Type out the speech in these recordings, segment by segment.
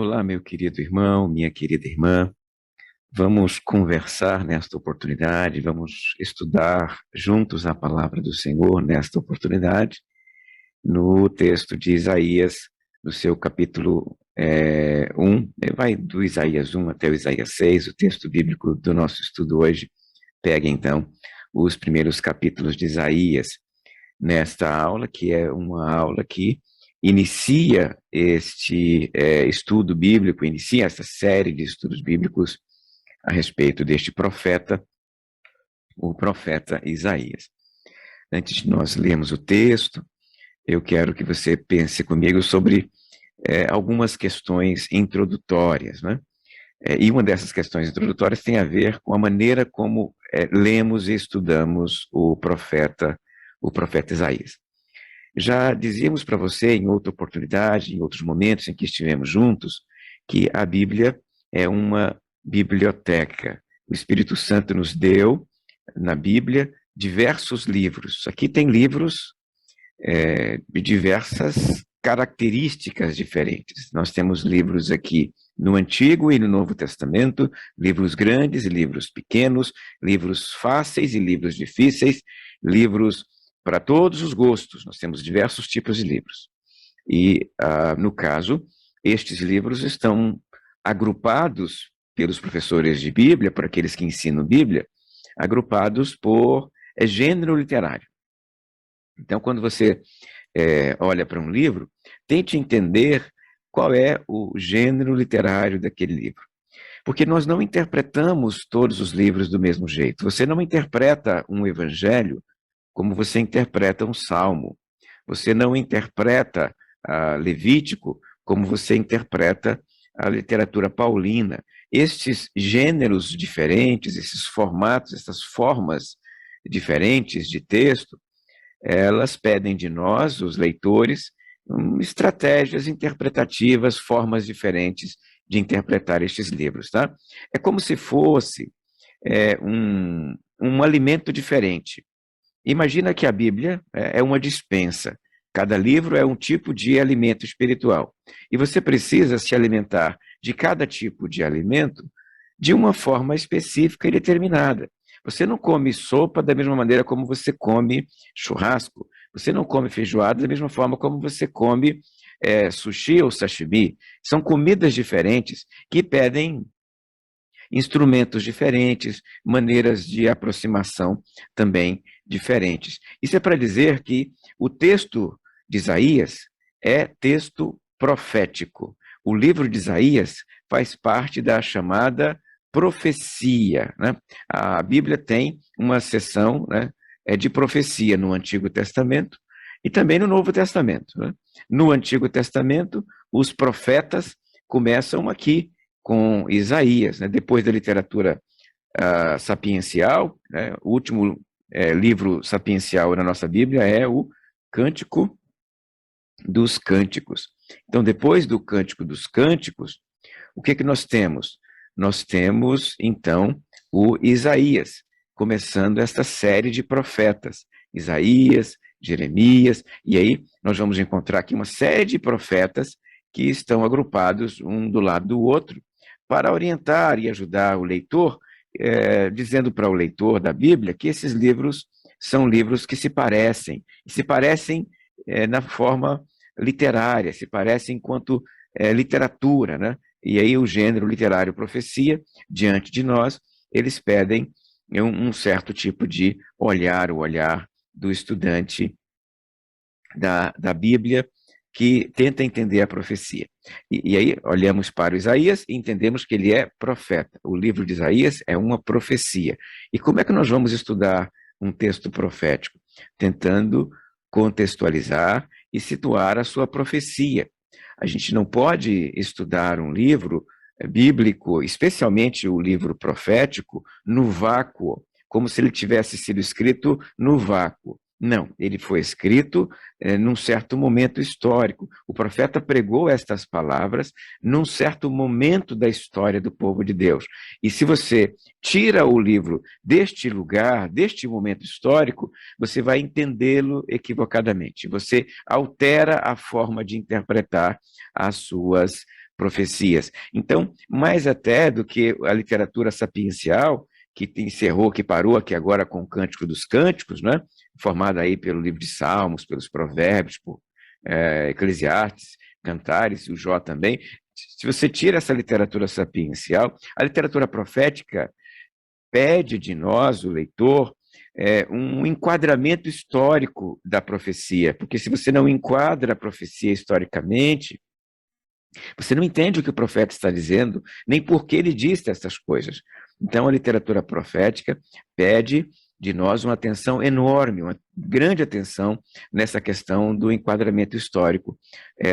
Olá, meu querido irmão, minha querida irmã. Vamos conversar nesta oportunidade, vamos estudar juntos a palavra do Senhor nesta oportunidade, no texto de Isaías, no seu capítulo 1, vai do Isaías 1 até o Isaías 6, o texto bíblico do nosso estudo hoje. Pega então os primeiros capítulos de Isaías nesta aula, que é uma aula que inicia este estudo bíblico, inicia essa série de estudos bíblicos a respeito deste profeta, o profeta Isaías. Antes de nós lermos o texto, eu quero que você pense comigo sobre algumas questões introdutórias, né? E uma dessas questões introdutórias tem a ver com a maneira como lemos e estudamos o profeta Isaías. Já dizíamos para você em outra oportunidade, em outros momentos em que estivemos juntos, que a Bíblia é uma biblioteca. O Espírito Santo nos deu, na Bíblia, diversos livros. Aqui tem livros de diversas características diferentes. Nós temos livros aqui no Antigo e no Novo Testamento, livros grandes e livros pequenos, livros fáceis e livros difíceis, livros para todos os gostos. Nós temos diversos tipos de livros. E, no caso, estes livros estão agrupados pelos professores de Bíblia, por aqueles que ensinam Bíblia, agrupados por gênero literário. Então, quando você olha para um livro, tente entender qual é o gênero literário daquele livro. Porque nós não interpretamos todos os livros do mesmo jeito. Você não interpreta um evangelho como você interpreta um salmo. Você não interpreta Levítico como você interpreta a literatura paulina. Estes gêneros diferentes, esses formatos, essas formas diferentes de texto, elas pedem de nós, os leitores, estratégias interpretativas, formas diferentes de interpretar estes livros, tá? É como se fosse um alimento diferente. Imagina que a Bíblia é uma despensa. Cada livro é um tipo de alimento espiritual. E você precisa se alimentar de cada tipo de alimento de uma forma específica e determinada. Você não come sopa da mesma maneira como você come churrasco. Você não come feijoada da mesma forma como você come sushi ou sashimi. São comidas diferentes que pedem instrumentos diferentes, maneiras de aproximação também diferentes. Isso é para dizer que o texto de Isaías é texto profético. O livro de Isaías faz parte da chamada profecia, né? A Bíblia tem uma seção, né, de profecia no Antigo Testamento e também no Novo Testamento, né? No Antigo Testamento, os profetas começam aqui com Isaías, né? Depois da literatura sapiencial, né? O último livro sapiencial na nossa Bíblia é o Cântico dos Cânticos. Então, depois do Cântico dos Cânticos, o que nós temos? Nós temos, então, o Isaías, começando esta série de profetas. Isaías, Jeremias, e aí nós vamos encontrar aqui uma série de profetas que estão agrupados um do lado do outro para orientar e ajudar o leitor, dizendo para o leitor da Bíblia que esses livros são livros que se parecem na forma literária, se parecem enquanto literatura, né? E aí o gênero literário profecia, diante de nós, eles pedem um certo tipo de olhar, o olhar do estudante da Bíblia, que tenta entender a profecia. E aí olhamos para o Isaías e entendemos que ele é profeta. O livro de Isaías é uma profecia. E como é que nós vamos estudar um texto profético? Tentando contextualizar e situar a sua profecia. A gente não pode estudar um livro bíblico, especialmente o livro profético, no vácuo, como se ele tivesse sido escrito no vácuo. Não, ele foi escrito num certo momento histórico. O profeta pregou estas palavras num certo momento da história do povo de Deus. E se você tira o livro deste lugar, deste momento histórico, você vai entendê-lo equivocadamente. Você altera a forma de interpretar as suas profecias. Então, mais até do que a literatura sapiencial, que encerrou, que parou aqui agora com o Cântico dos Cânticos, né? Formada aí pelo livro de Salmos, pelos Provérbios, por Eclesiastes, Cantares, o Jó também. Se você tira essa literatura sapiencial, a literatura profética pede de nós, o leitor, um enquadramento histórico da profecia, porque se você não enquadra a profecia historicamente, você não entende o que o profeta está dizendo, nem por que ele disse essas coisas. Então, a literatura profética pede de nós uma atenção enorme, uma grande atenção nessa questão do enquadramento histórico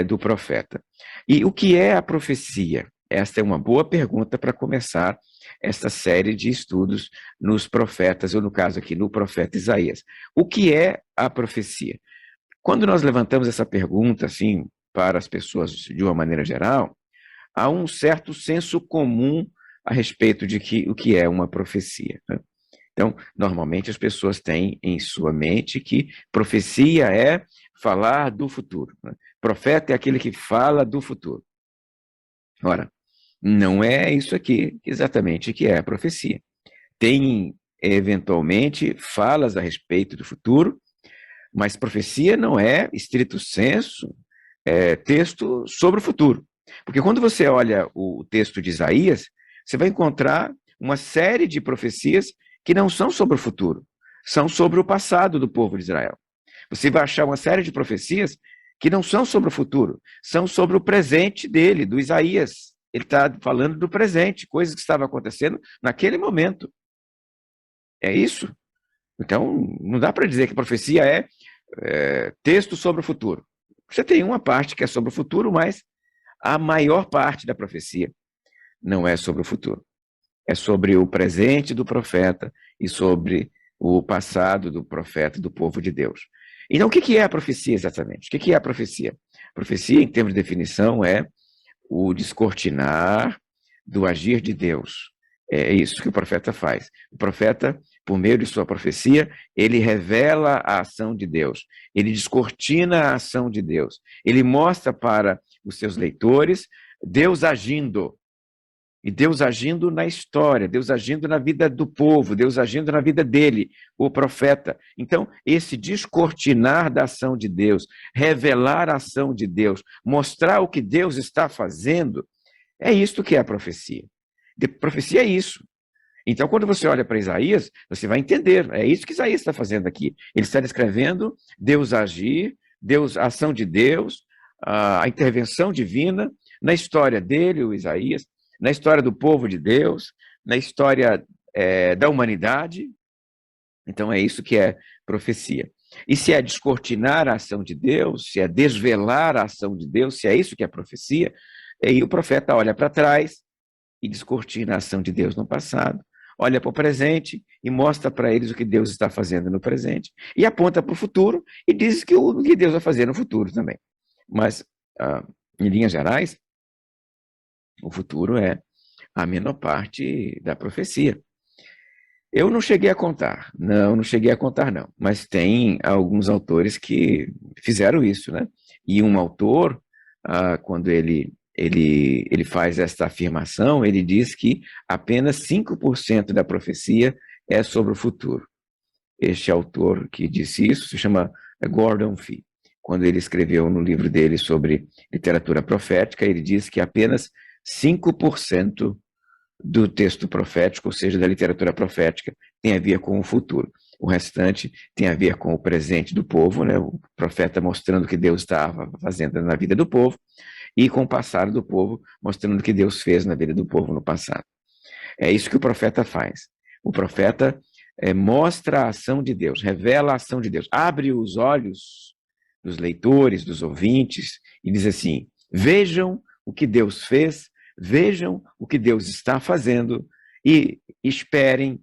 do profeta. E o que é a profecia? Esta é uma boa pergunta para começar esta série de estudos nos profetas, ou no caso aqui, no profeta Isaías. O que é a profecia? Quando nós levantamos essa pergunta, assim, para as pessoas de uma maneira geral, há um certo senso comum a respeito de o que é uma profecia, né? Então, normalmente as pessoas têm em sua mente que profecia é falar do futuro, né? Profeta é aquele que fala do futuro. Ora, não é isso aqui exatamente que é a profecia. Tem, eventualmente, falas a respeito do futuro, mas profecia não é, estrito sensu, texto sobre o futuro. Porque quando você olha o texto de Isaías, você vai encontrar uma série de profecias que não são sobre o futuro, são sobre o passado do povo de Israel. Você vai achar uma série de profecias que não são sobre o futuro, são sobre o presente dele, do Isaías. Ele está falando do presente, coisas que estavam acontecendo naquele momento. É isso? Então, não dá para dizer que profecia é texto sobre o futuro. Você tem uma parte que é sobre o futuro, mas a maior parte da profecia não é sobre o futuro. É sobre o presente do profeta e sobre o passado do profeta, do povo de Deus. Então, o que é a profecia exatamente? O que é a profecia? Profecia, em termos de definição, é o descortinar do agir de Deus. É isso que o profeta faz. O profeta, por meio de sua profecia, ele revela a ação de Deus, ele descortina a ação de Deus, ele mostra para os seus leitores Deus agindo, e Deus agindo na história, Deus agindo na vida do povo, Deus agindo na vida dele, o profeta. Então, esse descortinar da ação de Deus, revelar a ação de Deus, mostrar o que Deus está fazendo, é isto que é a profecia. Profecia é isso. Então, quando você olha para Isaías, você vai entender, é isso que Isaías está fazendo aqui. Ele está descrevendo Deus agir, a ação de Deus, a intervenção divina na história dele, o Isaías, na história do povo de Deus, na história da humanidade. Então, é isso que é profecia. E se é descortinar a ação de Deus, se é desvelar a ação de Deus, se é isso que é profecia, aí o profeta olha para trás e descortina a ação de Deus no passado, olha para o presente e mostra para eles o que Deus está fazendo no presente, e aponta para o futuro e diz que o que Deus vai fazer no futuro também. Mas, em linhas gerais, o futuro é a menor parte da profecia. Eu não cheguei a contar, não cheguei a contar não, mas tem alguns autores que fizeram isso, né? E um autor, quando ele faz esta afirmação, ele diz que apenas 5% da profecia é sobre o futuro. Este autor que disse isso se chama Gordon Fee. Quando ele escreveu no livro dele sobre literatura profética, ele diz que apenas 5% do texto profético, ou seja, da literatura profética, tem a ver com o futuro. O restante tem a ver com o presente do povo, né? O profeta mostrando o que Deus estava fazendo na vida do povo, e com o passado do povo, mostrando o que Deus fez na vida do povo no passado. É isso que o profeta faz. O profeta mostra a ação de Deus, revela a ação de Deus, abre os olhos dos leitores, dos ouvintes, e diz assim: vejam o que Deus fez, vejam o que Deus está fazendo e esperem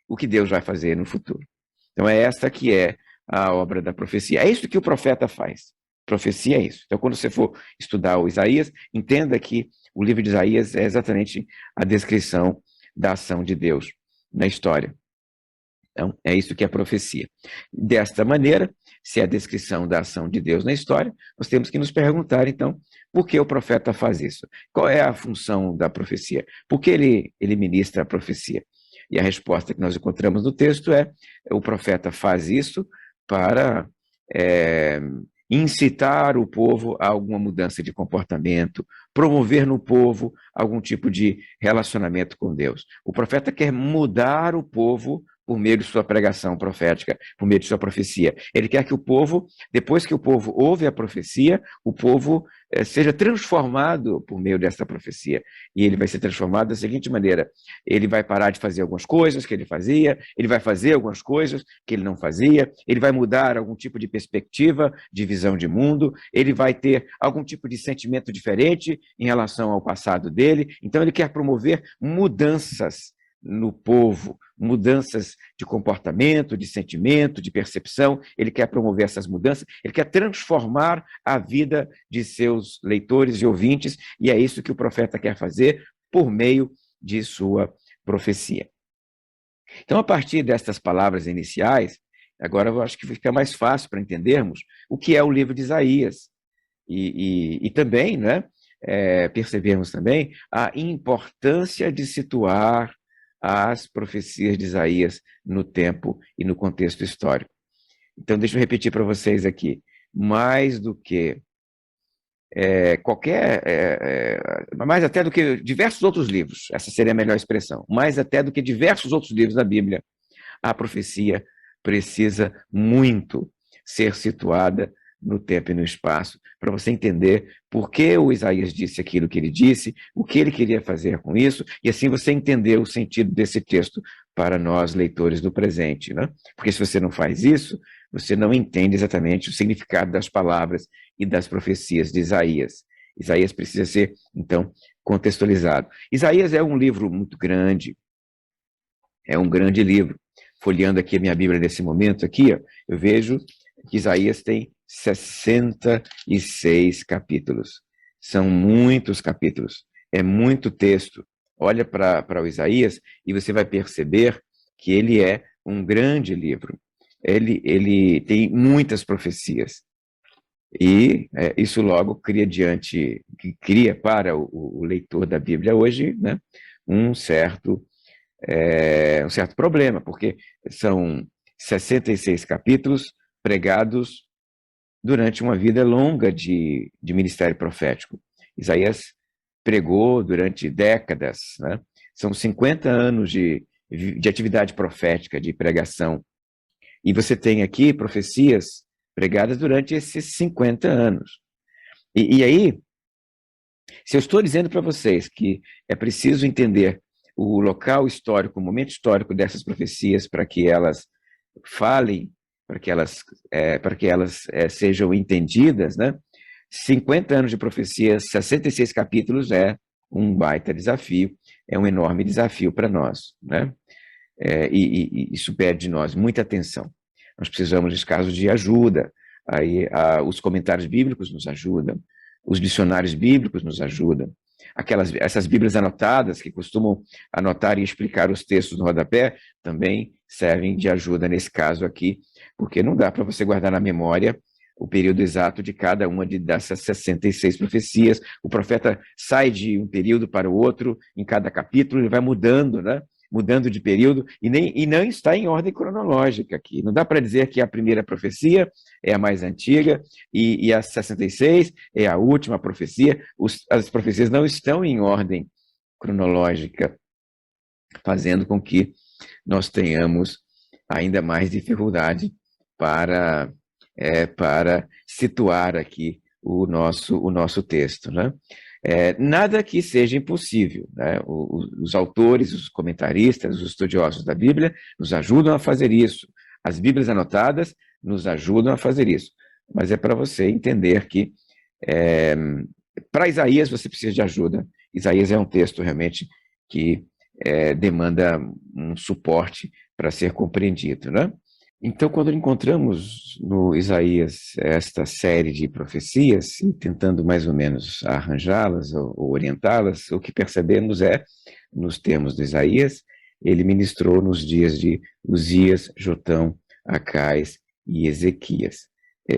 o que Deus vai fazer no futuro. Então é esta que é a obra da profecia. É isso que o profeta faz. Profecia é isso. Então, quando você for estudar o Isaías, entenda que o livro de Isaías é exatamente a descrição da ação de Deus na história. Então, é isso que é profecia. Desta maneira, se é a descrição da ação de Deus na história, nós temos que nos perguntar, então, por que o profeta faz isso? Qual é a função da profecia? Por que ele ministra a profecia? E a resposta que nós encontramos no texto é: o profeta faz isso para incitar o povo a alguma mudança de comportamento, promover no povo algum tipo de relacionamento com Deus. O profeta quer mudar o povo por meio de sua pregação profética, por meio de sua profecia. Ele quer que o povo, depois que o povo ouve a profecia, o povo seja transformado por meio dessa profecia. E ele vai ser transformado da seguinte maneira: ele vai parar de fazer algumas coisas que ele fazia, ele vai fazer algumas coisas que ele não fazia, ele vai mudar algum tipo de perspectiva, de visão de mundo, ele vai ter algum tipo de sentimento diferente em relação ao passado dele. Então ele quer promover mudanças no povo, mudanças de comportamento, de sentimento, de percepção. Ele quer promover essas mudanças, ele quer transformar a vida de seus leitores e ouvintes, e é isso que o profeta quer fazer por meio de sua profecia. Então, a partir destas palavras iniciais, agora eu acho que fica mais fácil para entendermos o que é o livro de Isaías, e também, né, percebermos também a importância de situar as profecias de Isaías no tempo e no contexto histórico. Então, deixa eu repetir para vocês aqui: mais do que mais até do que diversos outros livros, essa seria a melhor expressão, mais até do que diversos outros livros da Bíblia, a profecia precisa muito ser situada no tempo e no espaço, para você entender por que o Isaías disse aquilo que ele disse, o que ele queria fazer com isso, e assim você entender o sentido desse texto para nós, leitores do presente, né? Porque se você não faz isso, você não entende exatamente o significado das palavras e das profecias de Isaías. Isaías precisa ser, então, contextualizado. Isaías é um livro muito grande, é um grande livro. Folheando aqui a minha Bíblia nesse momento, aqui, ó, eu vejo que Isaías tem 66 capítulos. São muitos capítulos, é muito texto. Olha para o Isaías e você vai perceber que ele é um grande livro. Ele tem muitas profecias. E isso logo cria para o leitor da Bíblia hoje, né, um certo problema, porque são 66 capítulos pregados durante uma vida longa de ministério profético. Isaías pregou durante décadas, né? São 50 anos de atividade profética, de pregação. E você tem aqui profecias pregadas durante esses 50 anos. E aí, se eu estou dizendo para vocês que é preciso entender o local histórico, o momento histórico dessas profecias para que elas falem, para que elas sejam entendidas, né? 50 anos de profecias, 66 capítulos é um baita desafio, é um enorme desafio para nós, né? E isso pede de nós muita atenção. Nós precisamos, nesse caso, de ajuda. Aí, os comentários bíblicos nos ajudam, os dicionários bíblicos nos ajudam. Essas Bíblias anotadas, que costumam anotar e explicar os textos no rodapé, também servem de ajuda nesse caso aqui, porque não dá para você guardar na memória o período exato de cada uma dessas 66 profecias. O profeta sai de um período para o outro, em cada capítulo, ele vai mudando, né? Mudando de período, e não está em ordem cronológica aqui. Não dá para dizer que a primeira profecia é a mais antiga e a 66 é a última profecia. As profecias não estão em ordem cronológica, fazendo com que nós tenhamos ainda mais dificuldade para situar aqui o nosso texto, né? Nada que seja impossível, né? Os autores, os comentaristas, os estudiosos da Bíblia nos ajudam a fazer isso. As Bíblias anotadas nos ajudam a fazer isso. Mas é para você entender que, para Isaías, você precisa de ajuda. Isaías é um texto realmente que demanda um suporte para ser compreendido, né? Então, quando encontramos no Isaías esta série de profecias, e tentando mais ou menos arranjá-las ou orientá-las, o que percebemos nos termos do Isaías, ele ministrou nos dias de Uzias, Jotão, Acais e Ezequias.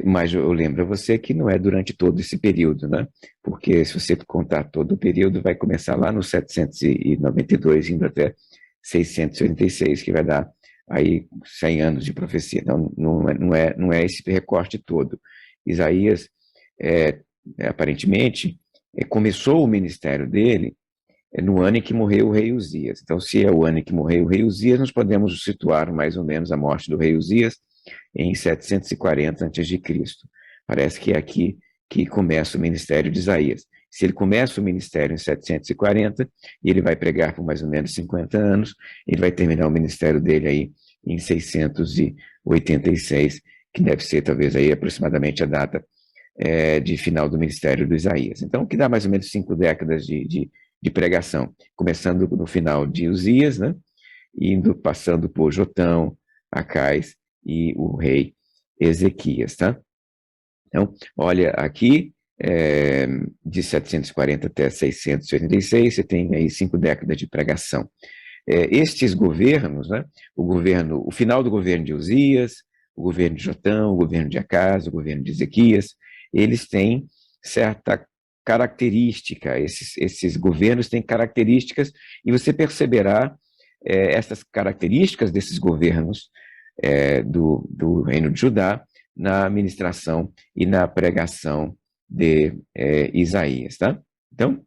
Mas eu lembro a você que não é durante todo esse período, né? Porque se você contar todo o período, vai começar lá no 792, indo até 686, que vai dar aí 100 anos de profecia. Então, não é esse recorte todo. Isaías, aparentemente, começou o ministério dele no ano em que morreu o rei Uzias. Então, se é o ano em que morreu o rei Uzias, nós podemos situar mais ou menos a morte do rei Uzias em 740 a.C. Parece que é aqui que começa o ministério de Isaías. Se ele começa o ministério em 740, e ele vai pregar por mais ou menos 50 anos, ele vai terminar o ministério dele aí em 686, que deve ser talvez aí aproximadamente a data de final do ministério do Isaías. Então, que dá mais ou menos 5 décadas de pregação, começando no final de Uzias, né, passando por Jotão, Acais e o rei Ezequias, tá? Então, olha aqui, de 740 até 686, você tem aí 5 décadas de pregação. Estes governos, né, o final do governo de Uzias, o governo de Jotão, o governo de Acás, o governo de Ezequias, eles têm certa característica, esses governos têm características, e você perceberá essas características desses governos do reino de Judá na ministração e na pregação de Isaías, tá? Então,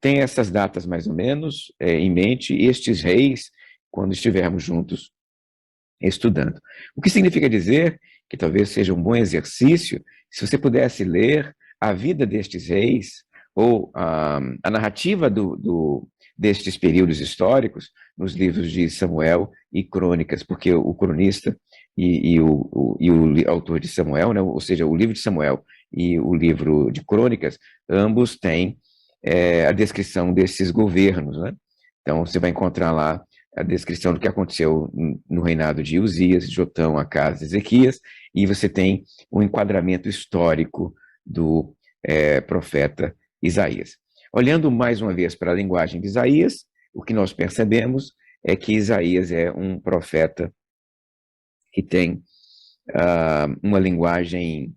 tem essas datas mais ou menos em mente, estes reis, quando estivermos juntos estudando. O que significa dizer que talvez seja um bom exercício se você pudesse ler a vida destes reis ou a narrativa destes períodos históricos nos livros de Samuel e Crônicas, porque o cronista e o autor de Samuel, né, ou seja, o livro de Samuel e o livro de Crônicas, ambos têm a descrição desses governos, né? Então, você vai encontrar lá a descrição do que aconteceu no reinado de Uzias, Jotão, Acás, Ezequias, e você tem um enquadramento histórico do profeta Isaías. Olhando mais uma vez para a linguagem de Isaías, o que nós percebemos é que Isaías é um profeta que tem uma linguagem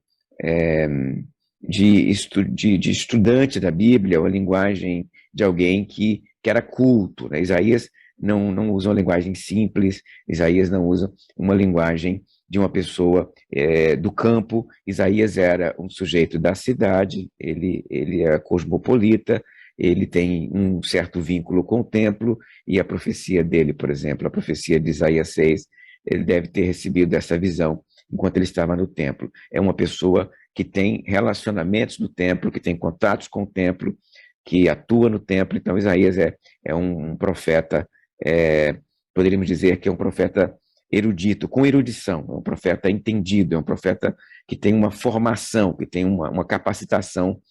de estudante da Bíblia, uma linguagem de alguém que era culto, né? Isaías não usa uma linguagem simples, Isaías não usa uma linguagem de uma pessoa do campo. Isaías era um sujeito da cidade, ele é cosmopolita, ele tem um certo vínculo com o templo, e a profecia dele, por exemplo, a profecia de Isaías 6, ele deve ter recebido essa visão enquanto ele estava no templo. É uma pessoa que tem relacionamentos no templo, que tem contatos com o templo, que atua no templo. Então, Isaías é um profeta, poderíamos dizer que é um profeta erudito, com erudição, é um profeta entendido, é um profeta que tem uma formação, que tem uma capacitação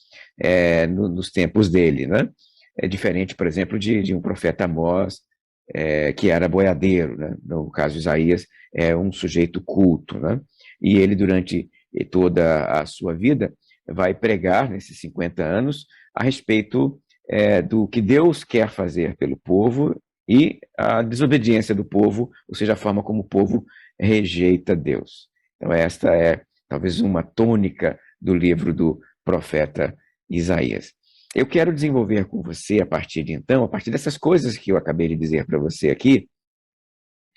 nos tempos dele, né? É diferente, por exemplo, de um profeta Amós, que era boiadeiro, né? No caso de Isaías, é um sujeito culto, né? E ele, durante toda a sua vida, vai pregar, nesses 50 anos, a respeito do que Deus quer fazer pelo povo e a desobediência do povo, ou seja, a forma como o povo rejeita Deus. Então, esta é talvez uma tônica do livro do profeta Isaías. Eu quero desenvolver com você, a partir de então, a partir dessas coisas que eu acabei de dizer para você aqui,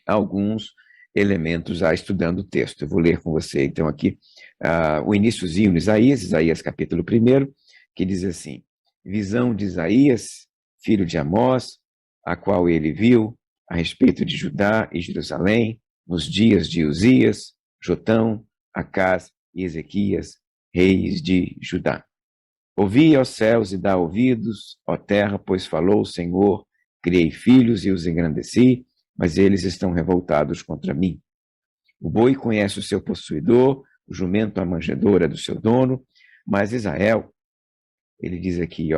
alguns elementos estudando o texto. Eu vou ler com você, então, aqui o iniciozinho de Isaías capítulo 1, que diz assim: visão de Isaías, filho de Amós, a qual ele viu a respeito de Judá e Jerusalém, nos dias de Uzias, Jotão, Acás e Ezequias, reis de Judá. Ouvi, ó céus, e dá ouvidos, ó terra, pois falou o Senhor, criei filhos e os engrandeci, mas eles estão revoltados contra mim. O boi conhece o seu possuidor, o jumento a manjedoura do seu dono, mas Israel, ele diz aqui,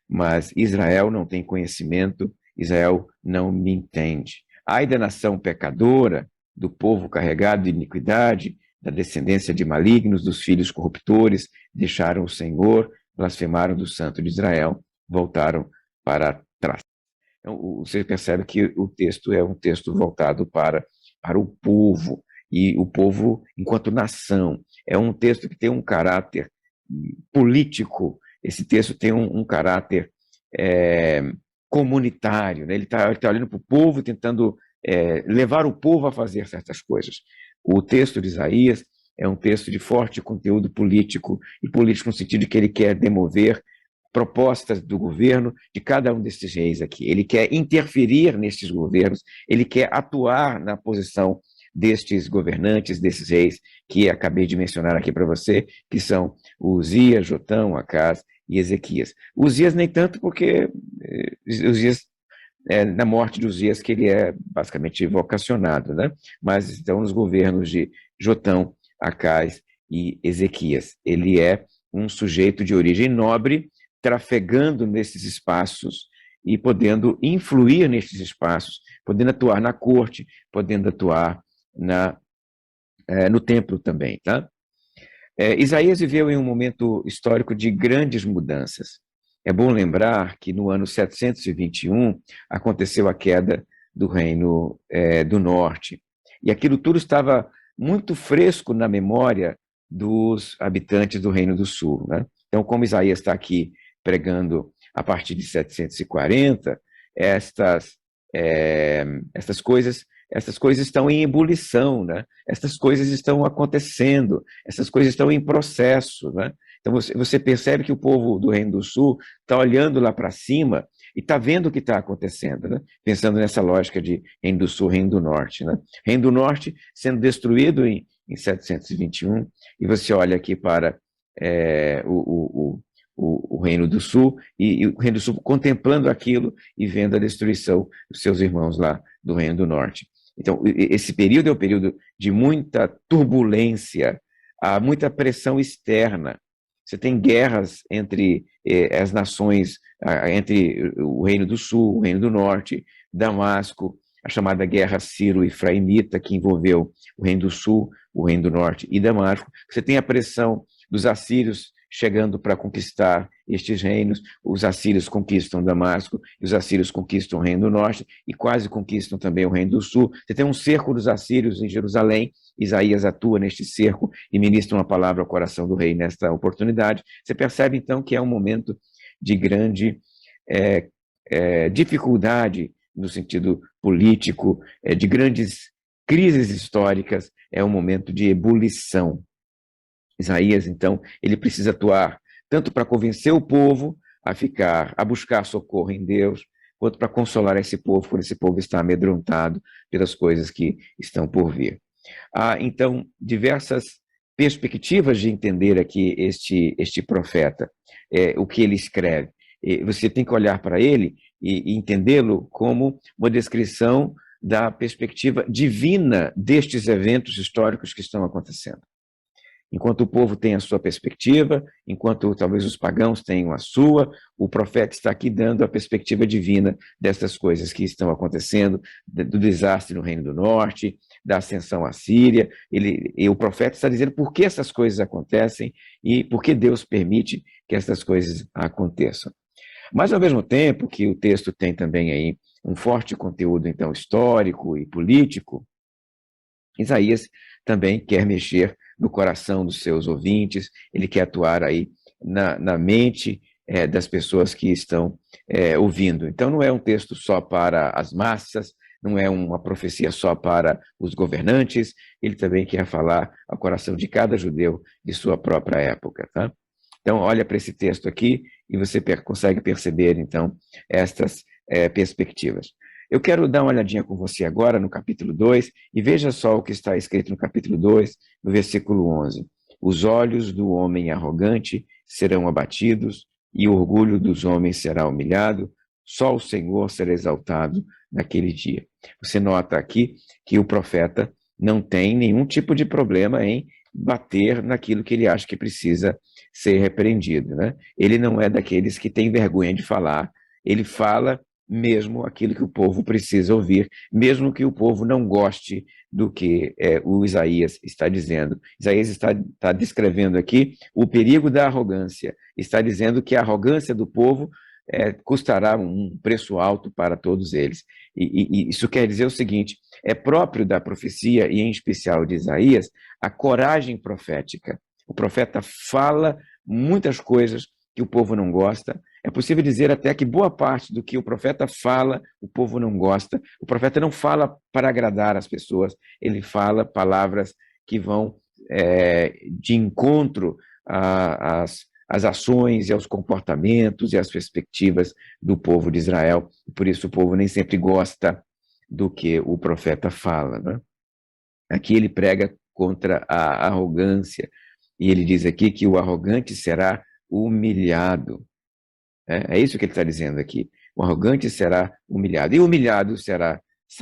mas Israel não tem conhecimento, Israel não me entende. Ai da nação pecadora, do povo carregado de iniquidade, da descendência de malignos, dos filhos corruptores, deixaram o Senhor, blasfemaram do Santo de Israel, voltaram para trás. Então, você percebe que o texto é um texto voltado para o povo, e o povo enquanto nação. É um texto que tem um caráter político, esse texto tem um caráter é, comunitário, né? Ele tá olhando para o povo, tentando levar o povo a fazer certas coisas. O texto de Isaías é um texto de forte conteúdo político, e político no sentido de que ele quer demover propostas do governo de cada um desses reis aqui. Ele quer interferir nestes governos, ele quer atuar na posição destes governantes, desses reis que acabei de mencionar aqui para você, que são Uzias, Jotão, Acás e Ezequias. Uzias nem tanto, porque Uzias na morte de Uzias que ele é basicamente vocacionado, né? Mas então nos governos de Jotão, Acás e Ezequias. Ele é um sujeito de origem nobre, trafegando nesses espaços e podendo influir nesses espaços, podendo atuar na corte, podendo atuar no templo também, tá? Isaías viveu em um momento histórico de grandes mudanças. É bom lembrar que no ano 721 aconteceu a queda do Reino do Norte, e aquilo tudo estava muito fresco na memória dos habitantes do Reino do Sul, né? Então, como Isaías está aqui pregando a partir de 740, estas coisas estão em ebulição, né? Essas coisas estão acontecendo, essas coisas estão em processo, né? Então você percebe que o povo do Reino do Sul está olhando lá para cima e está vendo o que está acontecendo, né? Pensando nessa lógica de Reino do Sul, Reino do Norte, né? Reino do Norte sendo destruído em 721, e você olha aqui para o Reino do Sul, e o Reino do Sul contemplando aquilo e vendo a destruição dos seus irmãos lá do Reino do Norte. Então, esse período é um período de muita turbulência, há muita pressão externa. Você tem guerras entre as nações, entre o Reino do Sul, o Reino do Norte, Damasco, a chamada Guerra Sírio-Efraimita, que envolveu o Reino do Sul, o Reino do Norte e Damasco. Você tem a pressão dos assírios chegando para conquistar estes reinos. Os assírios conquistam Damasco, e os assírios conquistam o Reino do Norte, e quase conquistam também o Reino do Sul. Você tem um cerco dos assírios em Jerusalém. Isaías atua neste cerco e ministra uma palavra ao coração do rei nesta oportunidade. Você percebe, então, que é um momento de grande dificuldade no sentido político, de grandes crises históricas, é um momento de ebulição. Isaías, então, ele precisa atuar tanto para convencer o povo a buscar socorro em Deus, quanto para consolar esse povo, quando esse povo está amedrontado pelas coisas que estão por vir. Há, então, diversas perspectivas de entender aqui este profeta, o que ele escreve. Você tem que olhar para ele e entendê-lo como uma descrição da perspectiva divina destes eventos históricos que estão acontecendo. Enquanto o povo tem a sua perspectiva, enquanto talvez os pagãos tenham a sua, o profeta está aqui dando a perspectiva divina dessas coisas que estão acontecendo, do desastre no Reino do Norte, da ascensão à Síria. E o profeta está dizendo por que essas coisas acontecem e por que Deus permite que essas coisas aconteçam. Mas, ao mesmo tempo que o texto tem também aí um forte conteúdo, então, histórico e político, Isaías também quer mexer no coração dos seus ouvintes, ele quer atuar aí na mente das pessoas que estão ouvindo. Então, não é um texto só para as massas, não é uma profecia só para os governantes, ele também quer falar ao coração de cada judeu de sua própria época, tá? Então, olha para esse texto aqui e você consegue perceber, então, estas perspectivas. Eu quero dar uma olhadinha com você agora no capítulo 2, e veja só o que está escrito no capítulo 2, no versículo 11. Os olhos do homem arrogante serão abatidos, e o orgulho dos homens será humilhado, só o Senhor será exaltado naquele dia. Você nota aqui que o profeta não tem nenhum tipo de problema em bater naquilo que ele acha que precisa ser repreendido, né? Ele não é daqueles que tem vergonha de falar, ele fala mesmo aquilo que o povo precisa ouvir, mesmo que o povo não goste do que o Isaías está dizendo. Isaías está descrevendo aqui o perigo da arrogância, está dizendo que a arrogância do povo custará um preço alto para todos eles. E isso quer dizer o seguinte: é próprio da profecia, e em especial de Isaías, a coragem profética. O profeta fala muitas coisas que o povo não gosta. É possível dizer até que boa parte do que o profeta fala, o povo não gosta. O profeta não fala para agradar as pessoas, ele fala palavras que vão de encontro às ações e aos comportamentos e às perspectivas do povo de Israel. Por isso o povo nem sempre gosta do que o profeta fala, né? Aqui ele prega contra a arrogância, e ele diz aqui que o arrogante será humilhado. É isso que ele está dizendo aqui. O arrogante será humilhado, e o humilhado será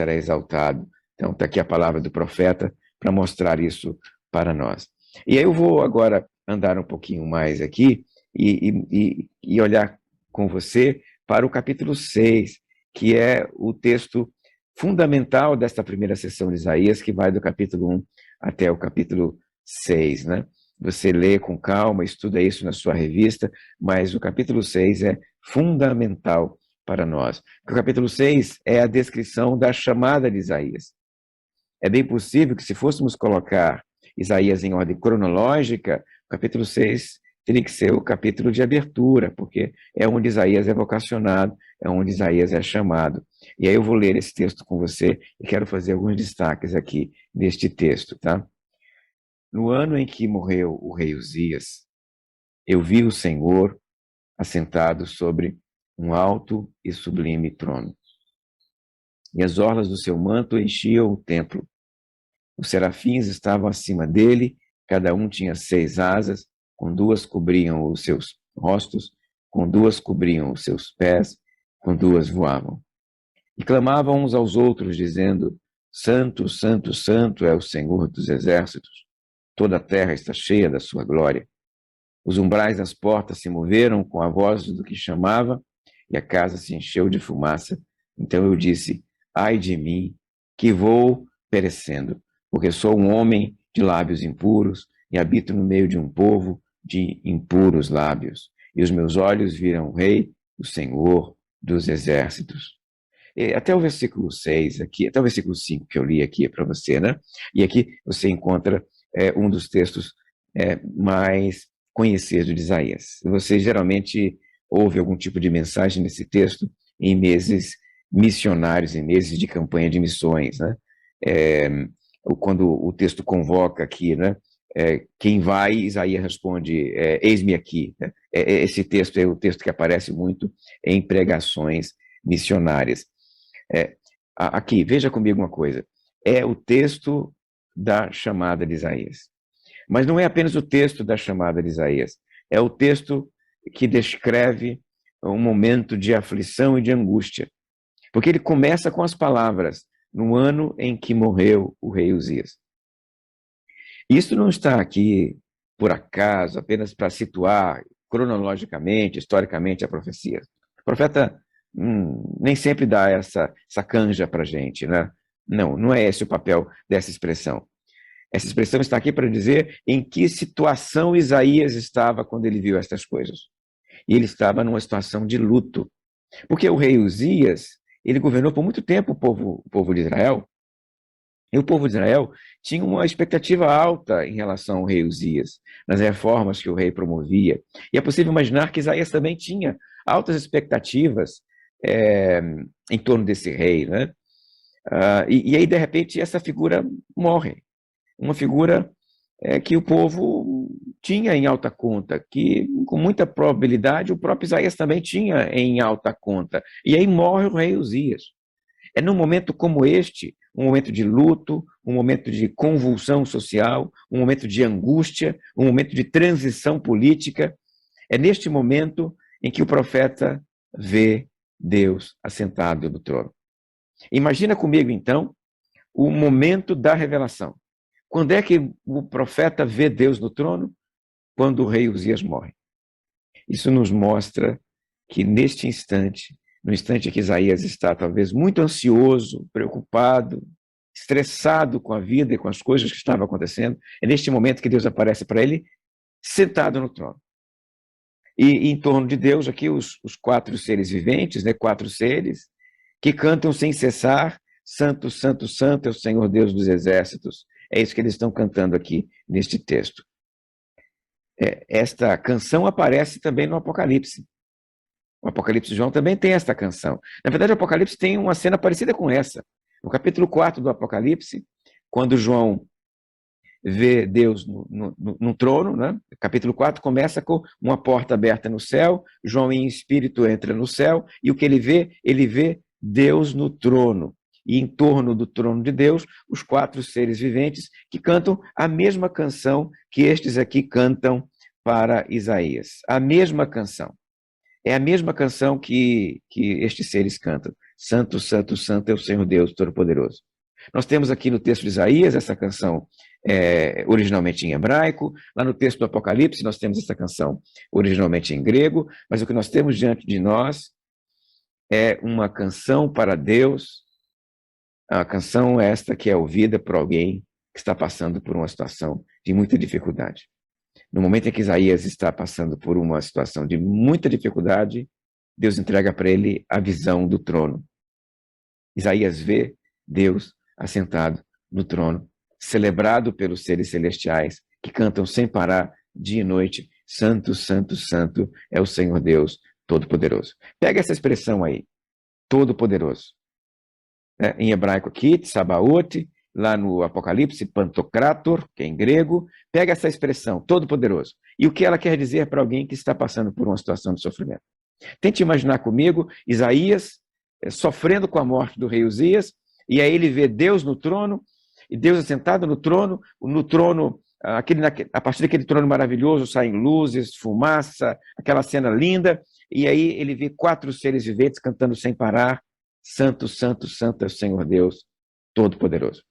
exaltado. Então está aqui a palavra do profeta para mostrar isso para nós. E aí eu vou agora andar um pouquinho mais aqui e olhar com você para o capítulo 6, que é o texto fundamental desta primeira sessão de Isaías, que vai do capítulo 1 até o capítulo 6, né? Você lê com calma, estuda isso na sua revista, mas o capítulo 6 é fundamental para nós. O capítulo 6 é a descrição da chamada de Isaías. É bem possível que, se fôssemos colocar Isaías em ordem cronológica, o capítulo 6 teria que ser o capítulo de abertura, porque é onde Isaías é vocacionado, é onde Isaías é chamado. E aí eu vou ler esse texto com você e quero fazer alguns destaques aqui neste texto, tá? No ano em que morreu o rei Uzias, eu vi o Senhor assentado sobre um alto e sublime trono. E as orlas do seu manto enchiam o templo. Os serafins estavam acima dele, cada um tinha 6 asas, com 2 cobriam os seus rostos, com 2 cobriam os seus pés, com 2 voavam. E clamavam uns aos outros, dizendo: Santo, Santo, Santo é o Senhor dos exércitos. Toda a terra está cheia da sua glória. Os umbrais das portas se moveram com a voz do que chamava, e a casa se encheu de fumaça. Então eu disse: ai de mim, que vou perecendo, porque sou um homem de lábios impuros e habito no meio de um povo de impuros lábios. E os meus olhos viram o Rei, o Senhor dos exércitos. E até o versículo 6 aqui, até o versículo 5 que eu li aqui para você, né? E aqui você encontra um dos textos mais conhecidos de Isaías. Você geralmente ouve algum tipo de mensagem nesse texto em meses missionários, em meses de campanha de missões, né? Quando o texto convoca aqui, né? Quem vai, Isaías responde: eis-me aqui. Né? Esse texto é o texto que aparece muito em pregações missionárias. Aqui, veja comigo uma coisa: é o texto da chamada de Isaías. Mas não é apenas o texto da chamada de Isaías, é o texto que descreve um momento de aflição e de angústia. Porque ele começa com as palavras: no ano em que morreu o rei Uzias. Isso não está aqui por acaso, apenas para situar cronologicamente, historicamente, a profecia. O profeta nem sempre dá essa canja para a gente, né? Não é esse o papel dessa expressão. Essa expressão está aqui para dizer em que situação Isaías estava quando ele viu estas coisas. E ele estava numa situação de luto. Porque o rei Uzias, ele governou por muito tempo o povo de Israel, e o povo de Israel tinha uma expectativa alta em relação ao rei Uzias, nas reformas que o rei promovia. E é possível imaginar que Isaías também tinha altas expectativas em torno desse rei, né? E aí, de repente, essa figura morre. Uma figura que o povo tinha em alta conta, que com muita probabilidade o próprio Isaías também tinha em alta conta. E aí morre o rei Uzias. É num momento como este, um momento de luto, um momento de convulsão social, um momento de angústia, um momento de transição política. É neste momento em que o profeta vê Deus assentado no trono. Imagina comigo, então, o momento da revelação. Quando é que o profeta vê Deus no trono? Quando o rei Uzias morre. Isso nos mostra que neste instante, no instante em que Isaías está talvez muito ansioso, preocupado, estressado com a vida e com as coisas que estavam acontecendo, é neste momento que Deus aparece para ele sentado no trono. E em torno de Deus, aqui os quatro seres viventes, né, quatro seres, que cantam sem cessar, Santo, Santo, Santo é o Senhor Deus dos exércitos. É isso que eles estão cantando aqui neste texto. Esta canção aparece também no Apocalipse. O Apocalipse de João também tem esta canção. Na verdade, o Apocalipse tem uma cena parecida com essa. No capítulo 4 do Apocalipse, quando João vê Deus no trono, né? O capítulo 4 começa com uma porta aberta no céu, João em espírito entra no céu, e o que ele vê Deus no trono. E em torno do trono de Deus, os quatro seres viventes que cantam a mesma canção que estes aqui cantam para Isaías. A mesma canção. É a mesma canção que estes seres cantam. Santo, Santo, Santo é o Senhor Deus Todo-Poderoso. Nós temos aqui no texto de Isaías essa canção originalmente em hebraico, lá no texto do Apocalipse nós temos essa canção originalmente em grego, mas o que nós temos diante de nós é uma canção para Deus, a canção esta que é ouvida por alguém que está passando por uma situação de muita dificuldade. No momento em que Isaías está passando por uma situação de muita dificuldade, Deus entrega para ele a visão do trono. Isaías vê Deus assentado no trono, celebrado pelos seres celestiais, que cantam sem parar, dia e noite, Santo, Santo, Santo é o Senhor Deus Todo-Poderoso. Pega essa expressão aí, Todo-Poderoso. Em hebraico aqui, Tsabaoth, lá no Apocalipse, Pantocrator, que é em grego, pega essa expressão, Todo-Poderoso. E o que ela quer dizer para alguém que está passando por uma situação de sofrimento? Tente imaginar comigo Isaías sofrendo com a morte do rei Uzias, e aí ele vê Deus no trono, e Deus assentado no trono, a partir daquele trono maravilhoso saem luzes, fumaça, aquela cena linda, e aí ele vê quatro seres viventes cantando sem parar, Santo, Santo, Santo é o Senhor Deus Todo-Poderoso.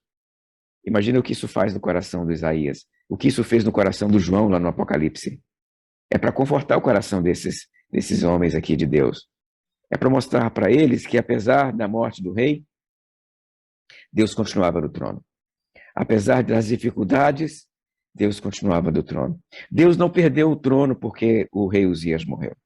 Imagina o que isso faz no coração do Isaías, o que isso fez no coração do João lá no Apocalipse. É para confortar o coração desses homens aqui de Deus. É para mostrar para eles que, apesar da morte do rei, Deus continuava no trono. Apesar das dificuldades, Deus continuava no trono. Deus não perdeu o trono porque o rei Uzias morreu.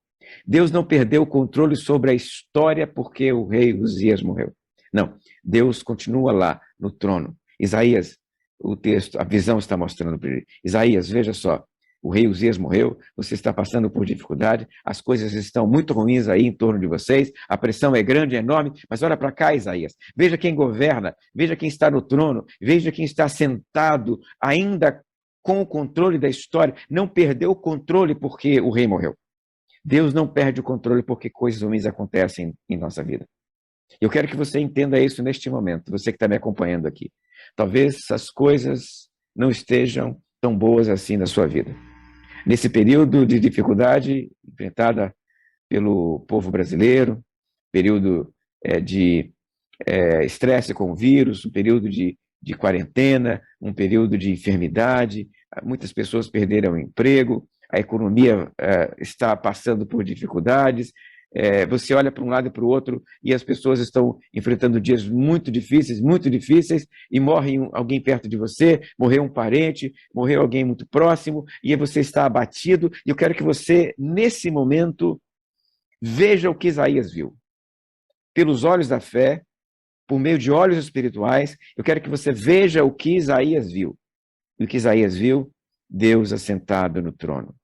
Deus não perdeu o controle sobre a história porque o rei Uzias morreu. Não, Deus continua lá no trono. Isaías, o texto, a visão está mostrando para ele. Isaías, veja só, o rei Uzias morreu, você está passando por dificuldade, as coisas estão muito ruins aí em torno de vocês, a pressão é grande, é enorme, mas olha para cá, Isaías, veja quem governa, veja quem está no trono, veja quem está sentado ainda com o controle da história, não perdeu o controle porque o rei morreu. Deus não perde o controle porque coisas ruins acontecem em nossa vida. Eu quero que você entenda isso neste momento, você que está me acompanhando aqui. Talvez as coisas não estejam tão boas assim na sua vida. Nesse período de dificuldade enfrentada pelo povo brasileiro, período de estresse com o vírus, um período de quarentena, um período de enfermidade, muitas pessoas perderam o emprego, a economia está passando por dificuldades, você olha para um lado e para o outro e as pessoas estão enfrentando dias muito difíceis, e morre alguém perto de você, morreu um parente, morreu alguém muito próximo, e aí você está abatido, e eu quero que você, nesse momento, veja o que Isaías viu. Pelos olhos da fé, por meio de olhos espirituais, eu quero que você veja o que Isaías viu. E o que Isaías viu? Deus assentado no trono.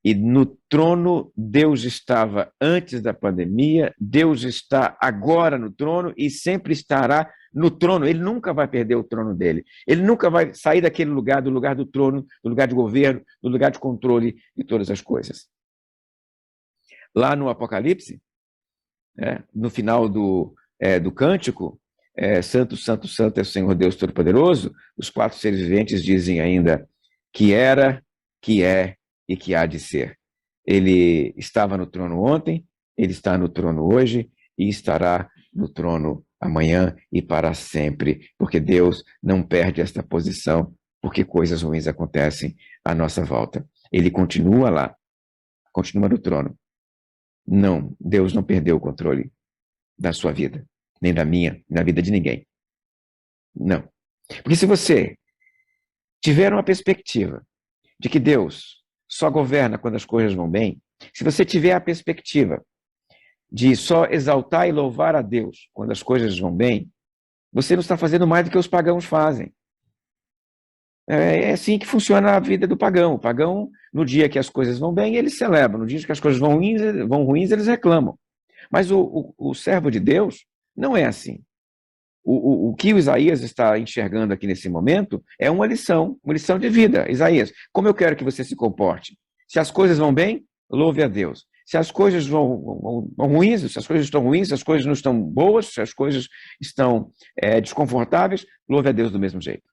E no trono, Deus estava antes da pandemia, Deus está agora no trono e sempre estará no trono. Ele nunca vai perder o trono dele. Ele nunca vai sair daquele lugar, do lugar do trono, do lugar de governo, do lugar de controle de todas as coisas. Lá no Apocalipse, no final do cântico, Santo, Santo, Santo é o Senhor Deus Todo-Poderoso, os quatro seres viventes dizem ainda que era, que é e que há de ser. Ele estava no trono ontem, ele está no trono hoje e estará no trono amanhã e para sempre, porque Deus não perde esta posição, porque coisas ruins acontecem à nossa volta. Ele continua lá, continua no trono. Não, Deus não perdeu o controle da sua vida, nem da minha, na vida de ninguém. Não. Porque se você tiver uma perspectiva de que Deus só governa quando as coisas vão bem, Se você tiver a perspectiva de só exaltar e louvar a Deus quando as coisas vão bem, você não está fazendo mais do que os pagãos fazem. É assim que funciona a vida do pagão. O pagão, no dia que as coisas vão bem, ele celebra. No dia que as coisas vão ruins, eles reclamam. Mas o servo de Deus não é assim. O que o Isaías está enxergando aqui nesse momento é uma lição de vida. Isaías, como eu quero que você se comporte? Se as coisas vão bem, louve a Deus. Se as coisas vão ruins, se as coisas estão ruins, se as coisas não estão boas, se as coisas estão desconfortáveis, louve a Deus do mesmo jeito.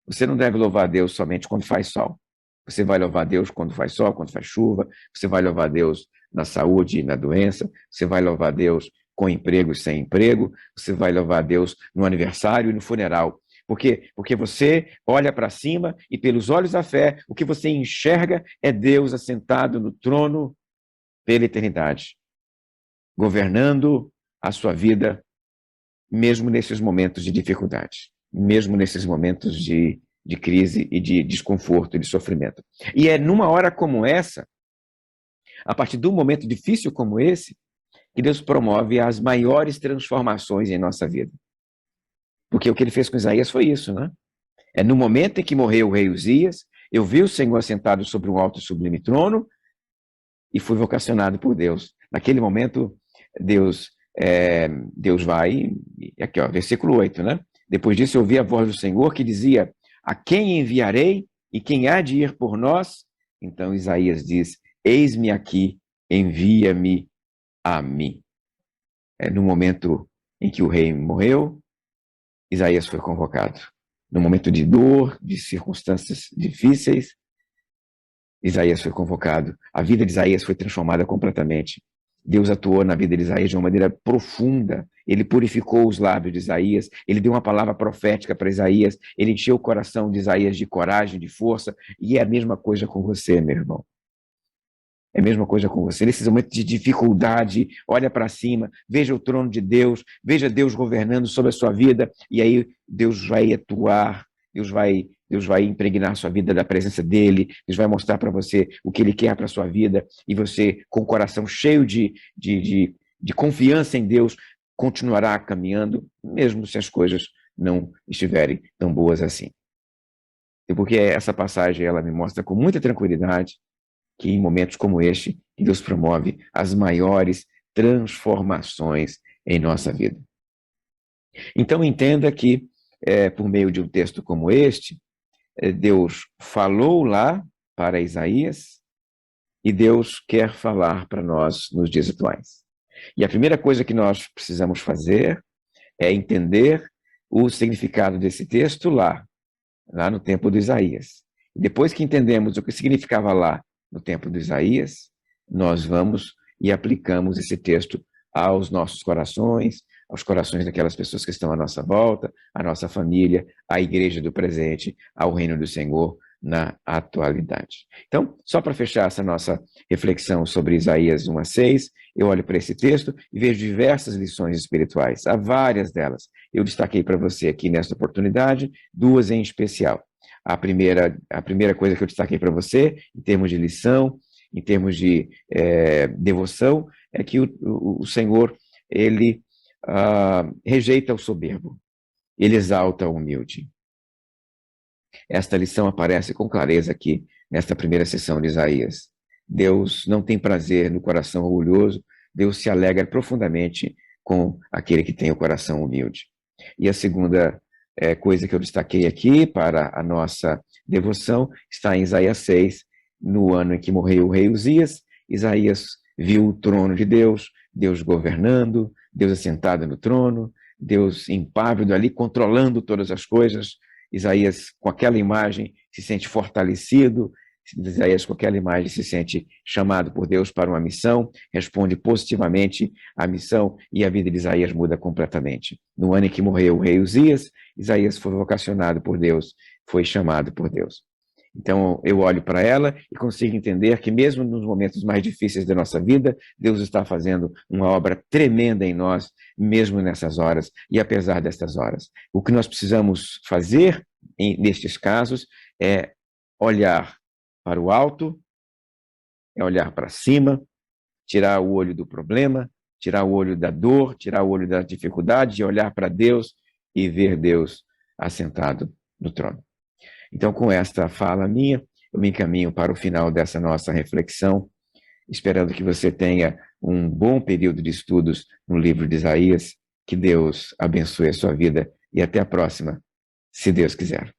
Você não deve louvar a Deus somente quando faz sol. Você vai louvar a Deus quando faz sol, quando faz chuva. Você vai louvar a Deus na saúde e na doença. Você vai louvar a Deus com emprego e sem emprego. Você vai louvar a Deus no aniversário e no funeral. Por quê? Porque você olha para cima e pelos olhos da fé, o que você enxerga é Deus assentado no trono pela eternidade, governando a sua vida, mesmo nesses momentos de dificuldade, mesmo nesses momentos de crise e de desconforto e de sofrimento. E é numa hora como essa, a partir de um momento difícil como esse, que Deus promove as maiores transformações em nossa vida. Porque o que ele fez com Isaías foi isso, né? É no momento em que morreu o rei Uzias, eu vi o Senhor assentado sobre um alto e sublime trono e fui vocacionado por Deus. Naquele momento, Deus vai... Aqui, ó, versículo 8, né? Depois disso, eu ouvi a voz do Senhor que dizia: a quem enviarei e quem há de ir por nós? Então Isaías diz: eis-me aqui, envia-me a mim. No momento em que o rei morreu, Isaías foi convocado. No momento de dor, de circunstâncias difíceis, Isaías foi convocado. A vida de Isaías foi transformada completamente. Deus atuou na vida de Isaías de uma maneira profunda. Ele purificou os lábios de Isaías, ele deu uma palavra profética para Isaías, ele encheu o coração de Isaías de coragem, de força, e é a mesma coisa com você, meu irmão. É a mesma coisa com você. Nesses momentos de dificuldade, olha para cima, veja o trono de Deus, veja Deus governando sobre a sua vida, e aí Deus vai atuar, Deus vai impregnar sua vida da presença dele, Deus vai mostrar para você o que ele quer para a sua vida, e você, com o coração cheio de confiança em Deus, continuará caminhando, mesmo se as coisas não estiverem tão boas assim. E porque essa passagem ela me mostra com muita tranquilidade que em momentos como este, Deus promove as maiores transformações em nossa vida. Então entenda que, por meio de um texto como este, Deus falou lá para Isaías e Deus quer falar para nós nos dias atuais. E a primeira coisa que nós precisamos fazer é entender o significado desse texto lá no tempo de Isaías. E depois que entendemos o que significava lá no tempo de Isaías, nós vamos e aplicamos esse texto aos nossos corações, aos corações daquelas pessoas que estão à nossa volta, à nossa família, à igreja do presente, ao reino do Senhor na atualidade. Então, só para fechar essa nossa reflexão sobre Isaías 1:6, eu olho para esse texto e vejo diversas lições espirituais. Há várias delas. Eu destaquei para você aqui nesta oportunidade, duas em especial. A primeira coisa que eu destaquei para você, em termos de lição, em termos de devoção, é que o Senhor, ele rejeita o soberbo, ele exalta o humilde. Esta lição aparece com clareza aqui, nesta primeira sessão de Isaías. Deus não tem prazer no coração orgulhoso, Deus se alegra profundamente com aquele que tem o coração humilde. E a segunda coisa que eu destaquei aqui para a nossa devoção está em Isaías 6, no ano em que morreu o rei Uzias. Isaías viu o trono de Deus, Deus governando, Deus assentado no trono, Deus impávido ali, controlando todas as coisas. Isaías, com aquela imagem, se sente fortalecido. Isaías, com aquela imagem, se sente chamado por Deus para uma missão, responde positivamente à missão e a vida de Isaías muda completamente. No ano em que morreu o rei Uzias, Isaías foi vocacionado por Deus, foi chamado por Deus. Então, eu olho para ela e consigo entender que mesmo nos momentos mais difíceis da nossa vida, Deus está fazendo uma obra tremenda em nós, mesmo nessas horas e apesar destas horas. O que nós precisamos fazer nestes casos é olhar para o alto é olhar para cima, tirar o olho do problema, tirar o olho da dor, tirar o olho da dificuldade, e olhar para Deus e ver Deus assentado no trono. Então, com esta fala minha, eu me encaminho para o final dessa nossa reflexão, esperando que você tenha um bom período de estudos no livro de Isaías. Que Deus abençoe a sua vida e até a próxima, se Deus quiser.